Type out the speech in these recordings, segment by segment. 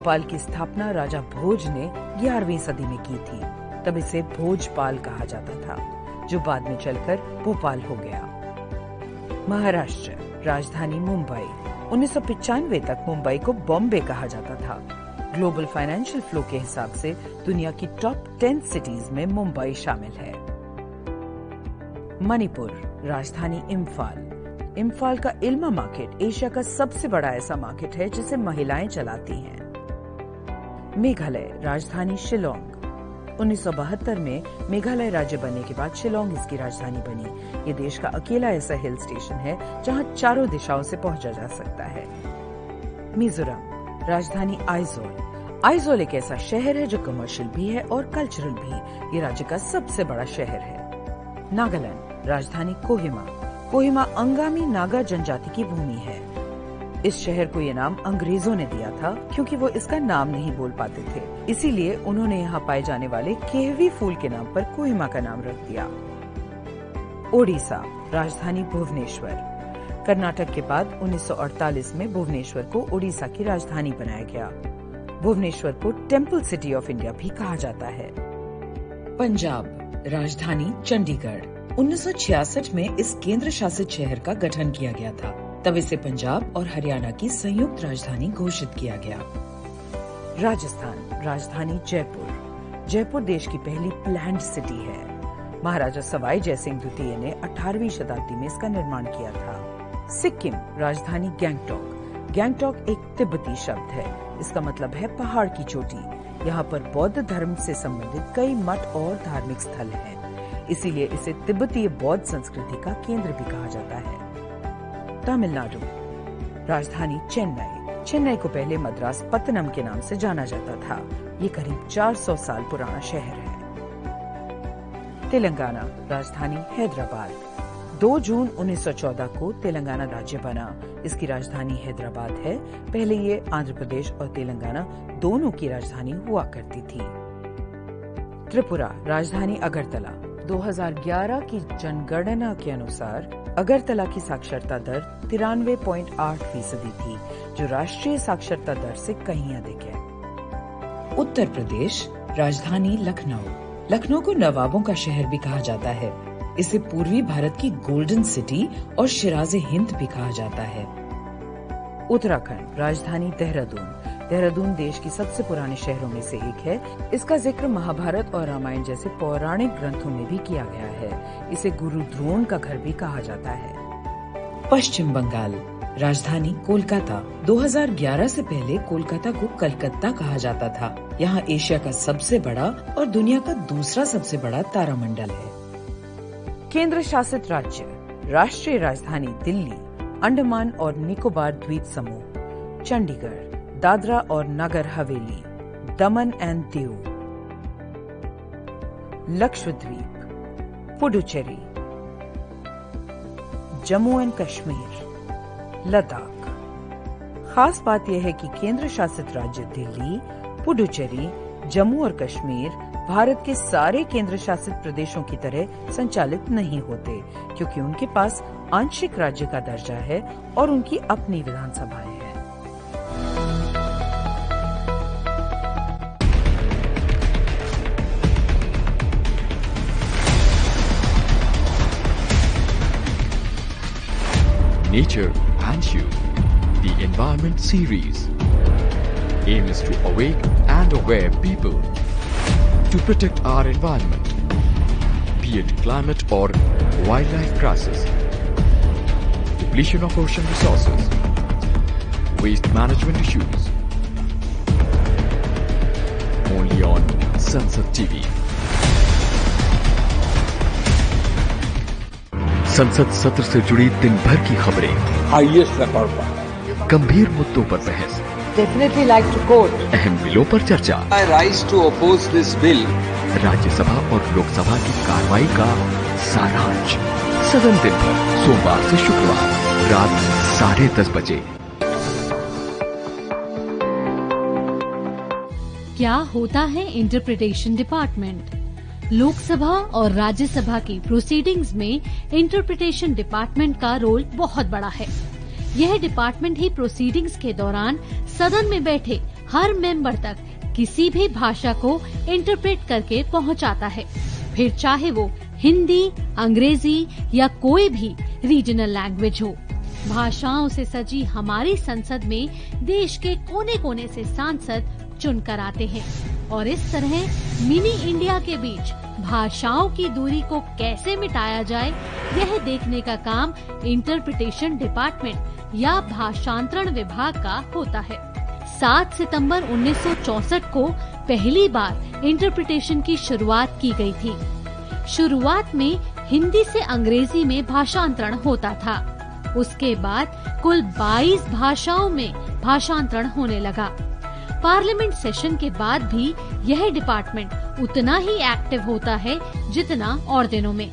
भोपाल की स्थापना राजा भोज ने 11वीं सदी में की थी। तब इसे भोजपाल कहा जाता था, जो बाद में चलकर भोपाल हो गया। महाराष्ट्र, राजधानी मुंबई। 1995 तक मुंबई को बॉम्बे कहा जाता था। ग्लोबल फाइनेंशियल फ्लो के हिसाब से दुनिया की टॉप 10 सिटीज में मुंबई शामिल है। मणिपुर, राजधानी इम्फाल। इम्फाल का इल्मा मार्केट एशिया का सबसे बड़ा ऐसा मार्केट है जिसे महिलाएं चलाती हैं। मेघालय, राजधानी शिलोंग। 1972 में मेघालय राज्य बनने के बाद शिलोंग इसकी राजधानी बनी। ये देश का अकेला ऐसा हिल स्टेशन है जहां चारों दिशाओं से पहुंचा जा सकता है। मिजोरम, राजधानी आइजोल। आइजोल एक ऐसा शहर है जो कमर्शियल भी है और कल्चरल भी। ये राज्य का सबसे बड़ा शहर है। नागालैंड, राजधानी कोहिमा। कोहिमा अंगामी नागा जनजाति की भूमि है। इस शहर को ये नाम अंग्रेजों ने दिया था क्योंकि वो इसका नाम नहीं बोल पाते थे, इसीलिए उन्होंने यहाँ पाए जाने वाले केहवी फूल के नाम पर कोहिमा का नाम रख दिया। ओडिशा, राजधानी भुवनेश्वर। कर्नाटक के बाद 1948 में भुवनेश्वर को ओडिशा की राजधानी बनाया गया। भुवनेश्वर को टेम्पल सिटी ऑफ इंडिया भी कहा जाता है। पंजाब, राजधानी चंडीगढ़। 1966 में इस केंद्र शासित शहर का गठन किया गया था। तब इसे पंजाब और हरियाणा की संयुक्त राजधानी घोषित किया गया। राजस्थान, राजधानी जयपुर। जयपुर देश की पहली प्लैन्ड सिटी है। महाराजा सवाई जयसिंह द्वितीय ने 18वीं शताब्दी में इसका निर्माण किया था। सिक्किम, राजधानी गैंगटॉक। गैंगटॉक एक तिब्बती शब्द है। इसका मतलब है पहाड़ की चोटी। यहाँ पर बौद्ध धर्म से संबंधित कई मठ और धार्मिक स्थल हैं। इसीलिए इसे तिब्बतीय बौद्ध संस्कृति का केंद्र भी कहा जाता है। तमिलनाडु, राजधानी चेन्नई। चेन्नई को पहले मद्रास पत्तनम के नाम से जाना जाता था। ये करीब 400 साल पुराना शहर है। तेलंगाना, राजधानी हैदराबाद। 2 जून 1914 को तेलंगाना राज्य बना। इसकी राजधानी हैदराबाद है। पहले ये आंध्र प्रदेश और तेलंगाना दोनों की राजधानी हुआ करती थी। त्रिपुरा, राजधानी अगरतला। 2011 की जनगणना के अनुसार अगरतला की साक्षरता दर 93.8% थी, जो राष्ट्रीय साक्षरता दर से कहीं अधिक है। उत्तर प्रदेश, राजधानी लखनऊ। लखनऊ को नवाबों का शहर भी कहा जाता है। इसे पूर्वी भारत की गोल्डन सिटी और शिराज़े हिंद भी कहा जाता है। उत्तराखंड, राजधानी देहरादून। देहरादून देश की सबसे पुराने शहरों में से एक है। इसका जिक्र महाभारत और रामायण जैसे पौराणिक ग्रंथों में भी किया गया है। इसे गुरु द्रोण का घर भी कहा जाता है। पश्चिम बंगाल, राजधानी कोलकाता। 2011 से पहले कोलकाता को कलकत्ता कहा जाता था। यहाँ एशिया का सबसे बड़ा और दुनिया का दूसरा सबसे बड़ा तारामंडल है। केंद्र शासित राज्य, राष्ट्रीय राजधानी दिल्ली। अंडमान और निकोबार द्वीप समूह, चंडीगढ़। दादरा और नगर हवेली, दमन एंड दीव। लक्षद्वीप, पुडुचेरी। जम्मू एंड कश्मीर, लद्दाख। खास बात यह है कि केंद्र शासित राज्य दिल्ली, पुडुचेरी, जम्मू और कश्मीर भारत के सारे केंद्र शासित प्रदेशों की तरह संचालित नहीं होते, क्योंकि उनके पास आंशिक राज्य का दर्जा है और उनकी अपनी विधानसभाएं हैं। Nature and You, the Environment Series. Aim is to awake and aware people to protect our environment, be it climate or wildlife crisis, depletion of ocean resources, waste management issues. Only on Sansad TV. संसद सत्र से जुड़ी दिन भर की खबरें, highest record पर गंभीर मुद्दों पर बहस, Definitely like to quote. अहम बिलों पर चर्चा, I rise to oppose this bill. Rajya Sabha और लोकसभा की कार्रवाई का सारांश। सदन दिन भर सोमवार से शुक्रवार रात 10:30 बजे। क्या होता है इंटरप्रिटेशन डिपार्टमेंट? लोकसभा और राज्यसभा की प्रोसीडिंग्स में इंटरप्रिटेशन डिपार्टमेंट का रोल बहुत बड़ा है। यह डिपार्टमेंट ही प्रोसीडिंग्स के दौरान सदन में बैठे हर मेंबर तक किसी भी भाषा को इंटरप्रेट करके पहुंचाता है, फिर चाहे वो हिंदी, अंग्रेजी या कोई भी रीजनल लैंग्वेज हो। भाषाओं से सजी हमारी संसद में देश के कोने कोने से सांसद चुनकर आते हैं और इस तरह मिनी इंडिया के बीच भाषाओं की दूरी को कैसे मिटाया जाए, यह देखने का काम इंटरप्रिटेशन डिपार्टमेंट या भाषांतरण विभाग का होता है। 7 सितंबर 1964 को पहली बार इंटरप्रिटेशन की शुरुआत की गई थी। शुरुआत में हिंदी से अंग्रेजी में भाषांतरण होता था। उसके बाद कुल 22 भाषाओं में भाषांतरण होने लगा। पार्लियामेंट सेशन के बाद भी यह डिपार्टमेंट उतना ही एक्टिव होता है जितना और दिनों में।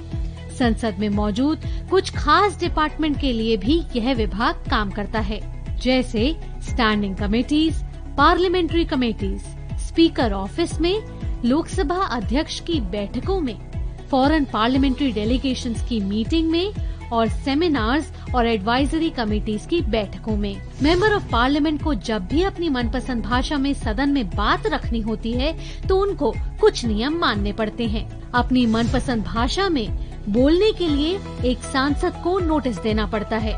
संसद में मौजूद कुछ खास डिपार्टमेंट के लिए भी यह विभाग काम करता है, जैसे standing committees, parliamentary committees, speaker office में, लोकसभा अध्यक्ष की बैठकों में, फॉरेन पार्लियामेंट्री डेलीगेशंस की मीटिंग में और सेमिनार्स और एडवाइजरी कमेटीज की बैठकों में। मेंबर ऑफ पार्लियामेंट को जब भी अपनी मनपसंद भाषा में सदन में बात रखनी होती है तो उनको कुछ नियम मानने पड़ते हैं। अपनी मनपसंद भाषा में बोलने के लिए एक सांसद को नोटिस देना पड़ता है।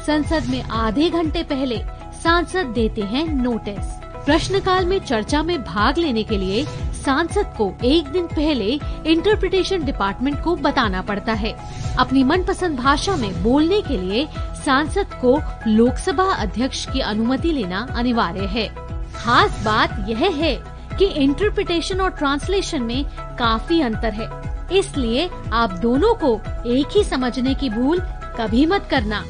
संसद में आधे घंटे पहले सांसद देते हैं नोटिस। प्रश्नकाल में चर्चा में भाग लेने के लिए सांसद को एक दिन पहले इंटरप्रिटेशन डिपार्टमेंट को बताना पड़ता है। अपनी मनपसंद भाषा में बोलने के लिए सांसद को लोकसभा अध्यक्ष की अनुमति लेना अनिवार्य है। खास बात यह है कि इंटरप्रिटेशन और ट्रांसलेशन में काफी अंतर है, इसलिए आप दोनों को एक ही समझने की भूल कभी मत करना,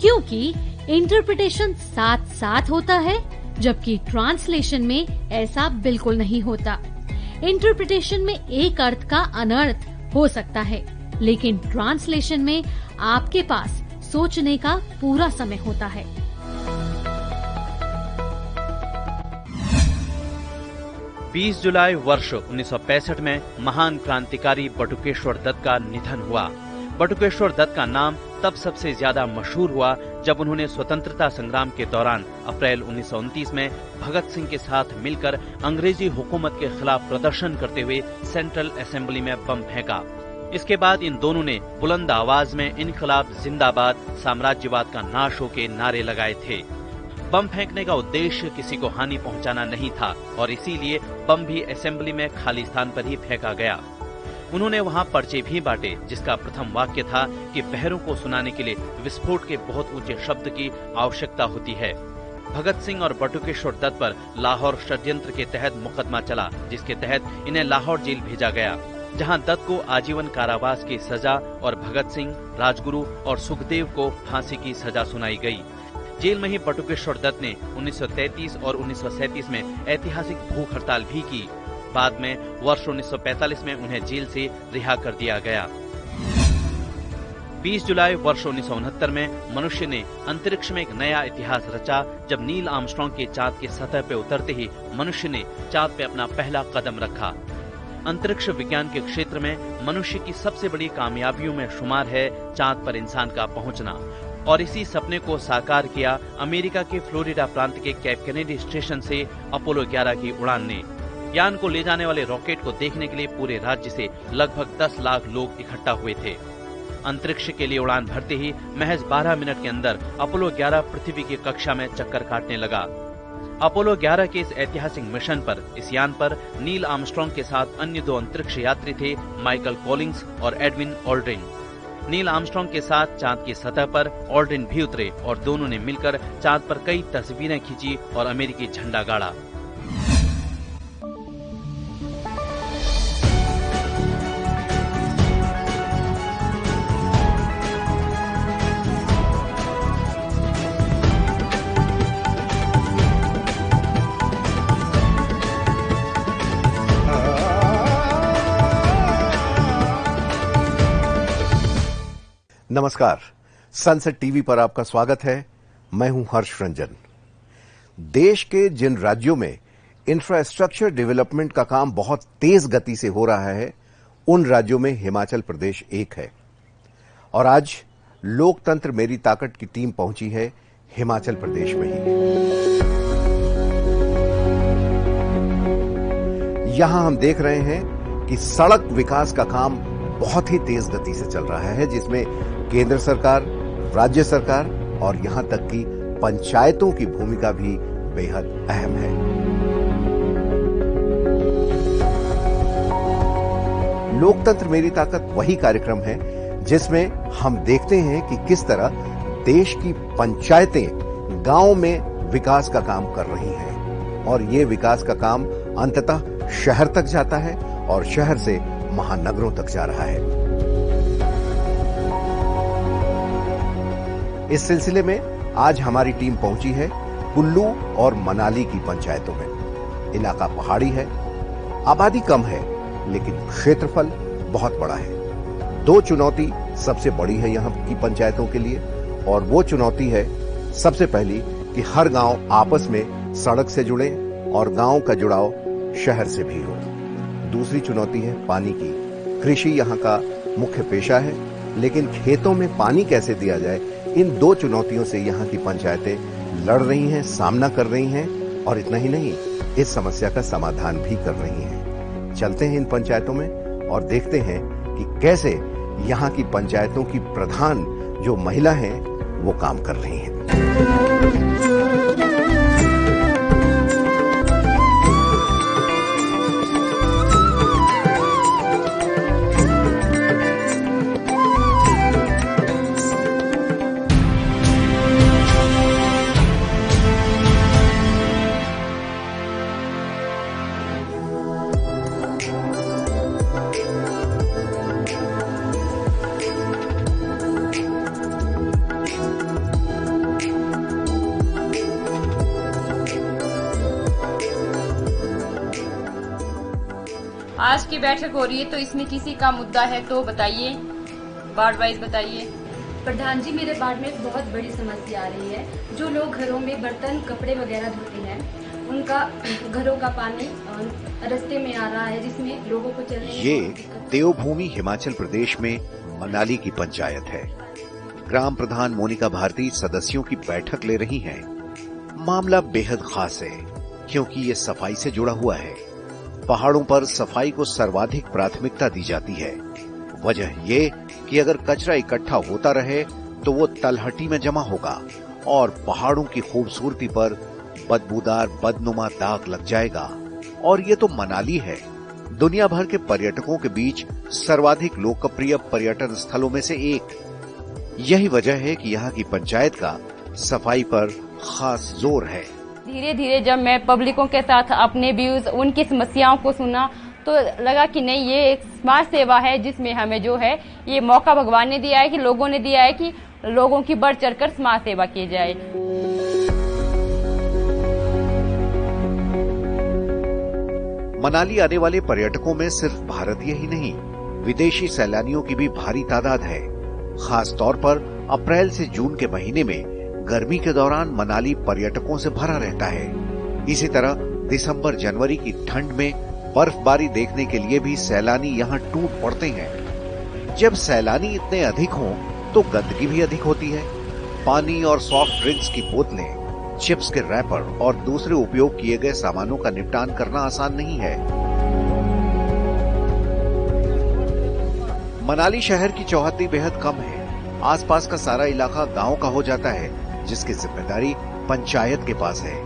क्योंकि इंटरप्रिटेशन साथ साथ होता है जबकि ट्रांसलेशन में ऐसा बिल्कुल नहीं होता। इंटरप्रिटेशन में एक अर्थ का अनर्थ हो सकता है, लेकिन ट्रांसलेशन में आपके पास सोचने का पूरा समय होता है। बीस जुलाई वर्ष 1965 में महान क्रांतिकारी बटुकेश्वर दत्त का निधन हुआ। बटुकेश्वर दत्त का नाम तब सबसे ज्यादा मशहूर हुआ जब उन्होंने स्वतंत्रता संग्राम के दौरान अप्रैल 1929 में भगत सिंह के साथ मिलकर अंग्रेजी हुकूमत के खिलाफ प्रदर्शन करते हुए सेंट्रल असेंबली में बम फेंका। इसके बाद इन दोनों ने बुलंद आवाज में इनकलाब जिंदाबाद, साम्राज्यवाद का नाश हो के नारे लगाए थे। बम फेंकने का उद्देश्य किसी को हानि पहुंचाना नहीं था और इसीलिए बम भी असेंबली में खाली स्थान पर ही फेंका गया। उन्होंने वहां पर्चे भी बांटे, जिसका प्रथम वाक्य था कि बहरों को सुनाने के लिए विस्फोट के बहुत ऊंचे शब्द की आवश्यकता होती है। भगत सिंह और बटुकेश्वर दत्त पर लाहौर षड्यंत्र के तहत मुकदमा चला, जिसके तहत इन्हें लाहौर जेल भेजा गया, जहां दत्त को आजीवन कारावास की सजा और भगत सिंह, राजगुरु और सुखदेव को फांसी की सजा सुनाई गई। जेल में ही बटुकेश्वर दत्त ने 1933 और 1937 में ऐतिहासिक भूख हड़ताल भी की। बाद में वर्ष 1945 में उन्हें जेल से रिहा कर दिया गया। 20 जुलाई वर्ष 1969 में मनुष्य ने अंतरिक्ष में एक नया इतिहास रचा, जब नील आर्मस्ट्रांग के चांद की सतह पर उतरते ही मनुष्य ने चांद पे अपना पहला कदम रखा। अंतरिक्ष विज्ञान के क्षेत्र में मनुष्य की सबसे बड़ी कामयाबियों में शुमार है चांद पर इंसान का पहुंचना, और इसी सपने को साकार किया अमेरिका के फ्लोरिडा प्रांत के कैप कैनेडी स्टेशन से अपोलो 11 की उड़ान ने। यान को ले जाने वाले रॉकेट को देखने के लिए पूरे राज्य से लगभग 10 लाख लोग इकट्ठा हुए थे। अंतरिक्ष के लिए उड़ान भरते ही महज 12 मिनट के अंदर अपोलो 11 पृथ्वी की कक्षा में चक्कर काटने लगा। अपोलो 11 के इस ऐतिहासिक मिशन पर, इस यान पर नील आर्मस्ट्रांग के साथ अन्य 2 अंतरिक्ष यात्री थे, माइकल कॉलिंग्स और एडविन ऑल्ड्रिन। नील आर्मस्ट्रांग के साथ चांद की सतह पर ऑल्ड्रिन भी उतरे और दोनों ने मिलकर चांद पर कई तस्वीरें खींची और अमेरिकी झंडा गाड़ा। नमस्कार, सनसेट टीवी पर आपका स्वागत है। मैं हूं हर्ष रंजन। देश के जिन राज्यों में इंफ्रास्ट्रक्चर डेवलपमेंट का काम बहुत तेज गति से हो रहा है, उन राज्यों में हिमाचल प्रदेश एक है। और आज लोकतंत्र मेरी ताकत की टीम पहुंची है हिमाचल प्रदेश में ही। यहां हम देख रहे हैं कि सड़क विकास का काम बहुत ही तेज गति से चल रहा है, जिसमें केंद्र सरकार, राज्य सरकार और यहां तक कि पंचायतों की भूमिका भी बेहद अहम है। लोकतंत्र मेरी ताकत वही कार्यक्रम है जिसमें हम देखते हैं कि किस तरह देश की पंचायतें गांव में विकास का काम कर रही हैं और ये विकास का काम अंततः शहर तक जाता है और शहर से महानगरों तक जा रहा है। इस सिलसिले में आज हमारी टीम पहुंची है कुल्लू और मनाली की पंचायतों में। इलाका पहाड़ी है, आबादी कम है, लेकिन क्षेत्रफल बहुत बड़ा है। दो चुनौती सबसे बड़ी है यहां की पंचायतों के लिए, और वो चुनौती है सबसे पहली कि हर गांव आपस में सड़क से जुड़े और गांव का जुड़ाव शहर से भी हो। दूसरी चुनौती है पानी की। कृषि यहां का मुख्य पेशा है, लेकिन खेतों में पानी कैसे दिया जाए, इन दो चुनौतियों से यहां की पंचायतें लड़ रही हैं, सामना कर रही हैं और इतना ही नहीं, इस समस्या का समाधान भी कर रही हैं। चलते हैं इन पंचायतों में और देखते हैं कि कैसे यहां की पंचायतों की प्रधान जो महिला हैं वो काम कर रही हैं। आज की बैठक हो रही है तो इसमें किसी का मुद्दा है तो बताइए, वार्ड वाइज बताइए। प्रधान जी, मेरे वार्ड में एक बहुत बड़ी समस्या आ रही है। जो लोग घरों में बर्तन कपड़े वगैरह धोते हैं, उनका घरों का पानी रास्ते में आ रहा है, जिसमें लोगों को चलने में ये देवभूमि हिमाचल प्रदेश में मनाली की पंचायत है। ग्राम प्रधान मोनिका भारती सदस्यों की बैठक ले रही हैं। मामला बेहद खास है क्योंकि ये सफाई से जुड़ा हुआ है। पहाड़ों पर सफाई को सर्वाधिक प्राथमिकता दी जाती है। वजह ये कि अगर कचरा इकट्ठा होता रहे तो वो तलहटी में जमा होगा और पहाड़ों की खूबसूरती पर बदबूदार बदनुमा दाग लग जाएगा। और ये तो मनाली है, दुनिया भर के पर्यटकों के बीच सर्वाधिक लोकप्रिय पर्यटन स्थलों में से एक। यही वजह है कि यहाँ की पंचायत का सफाई पर खास जोर है। धीरे धीरे जब मैं पब्लिकों के साथ अपने व्यूज, उनकी समस्याओं को सुना तो लगा कि नहीं, ये एक समाज सेवा है जिसमें हमें जो है ये मौका भगवान ने दिया है कि लोगों ने दिया है कि लोगों की बढ़ चढ़कर समाज सेवा की जाए। मनाली आने वाले पर्यटकों में सिर्फ भारतीय ही नहीं, विदेशी सैलानियों की भी भारी तादाद है। खास तौर पर अप्रैल से जून के महीने में गर्मी के दौरान मनाली पर्यटकों से भरा रहता है। इसी तरह दिसंबर जनवरी की ठंड में बर्फबारी देखने के लिए भी सैलानी यहाँ टूट पड़ते हैं। जब सैलानी इतने अधिक हों तो गंदगी भी अधिक होती है। पानी और सॉफ्ट ड्रिंक्स की बोतलें, चिप्स के रैपर और दूसरे उपयोग किए गए सामानों का निपटान करना आसान नहीं है। मनाली शहर की चौहद्दी बेहद कम है। आसपास का सारा इलाका गांव का हो जाता है, जिसकी जिम्मेदारी पंचायत के पास है।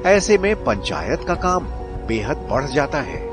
ऐसे में पंचायत का काम बेहद बढ़ जाता है।